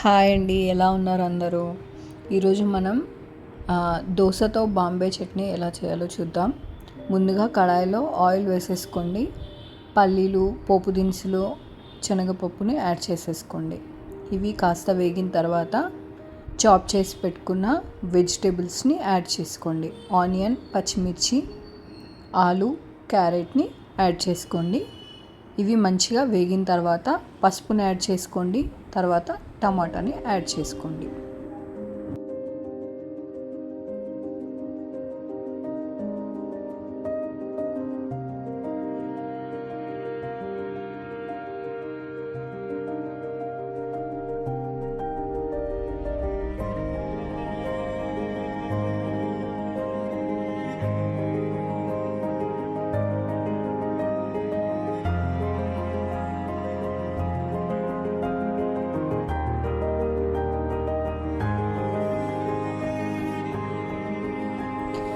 Hi అండి, ఎలా ఉన్నారు అందరూ? ఈరోజు మనం దోసతో బాంబే చట్నీ ఎలా చేయాలో చూద్దాం. ముందుగా కడాయిలో ఆయిల్ వేసేసుకోండి. పల్లీలు, పోపు దినుసులు, శనగపప్పుని యాడ్ చేసేసుకోండి. ఇవి కాస్త వేగిన తర్వాత చాప్ చేసి పెట్టుకున్న వెజిటేబుల్స్ని యాడ్ చేసుకోండి. ఆనియన్, పచ్చిమిర్చి, ఆలు, క్యారెట్ని యాడ్ చేసుకోండి. ఇవి మంచిగా వేగిన తర్వాత పసుపుని యాడ్ చేసుకోండి. తర్వాత టమాటాని యాడ్ చేసుకోండి.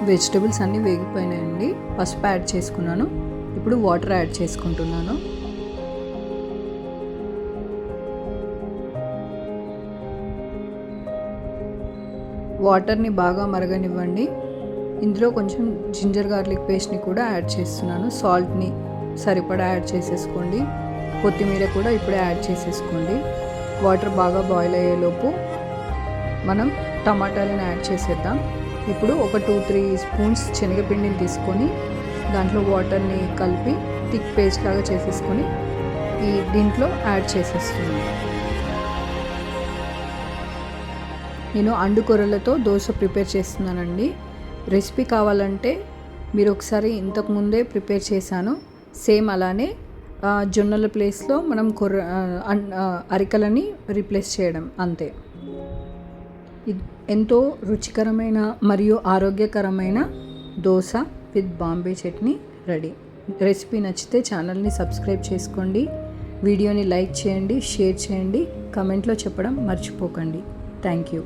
వెజిటబుల్స్ అన్నీ వేగిపోయినాయండి. పసుపు యాడ్ చేసుకున్నాను. ఇప్పుడు వాటర్ యాడ్ చేసుకుంటున్నాను. వాటర్ని బాగా మరగనివ్వండి. ఇందులో కొంచెం జింజర్ గార్లిక్ పేస్ట్ని కూడా యాడ్ చేస్తున్నాను. సాల్ట్ని సరిపడా యాడ్ చేసేసుకోండి. కొత్తిమీర కూడా ఇప్పుడే యాడ్ చేసేసుకోండి. వాటర్ బాగా బాయిల్ అయ్యేలోపు మనం టమాటాలను యాడ్ చేసేద్దాం. ఇప్పుడు ఒక 2-3 స్పూన్స్ శనగపిండిని తీసుకొని దాంట్లో వాటర్ని కలిపి థిక్ పేస్ట్ లాగా చేసేసుకొని దీంట్లో యాడ్ చేసేస్తున్నాను. నేను అండుకొరలతో దోశ ప్రిపేర్ చేస్తున్నానండి. రెసిపీ కావాలంటే మీరు ఒకసారి ఇంతకుముందే ప్రిపేర్ చేశాను. సేమ్ అలానే జొన్నల ప్లేస్లో మనం అరికలని రీప్లేస్ చేయడం అంతే. ఎంతో రుచికరమైన మరియు ఆరోగ్యకరమైన dosa with Bombay chutney ready. Recipe నచ్చితే ఛానల్ని సబ్స్క్రైబ్ చేసుకోండి. వీడియోని లైక్ చేయండి, షేర్ చేయండి, కమెంట్లో చెప్పడం మర్చిపోకండి. Thank you.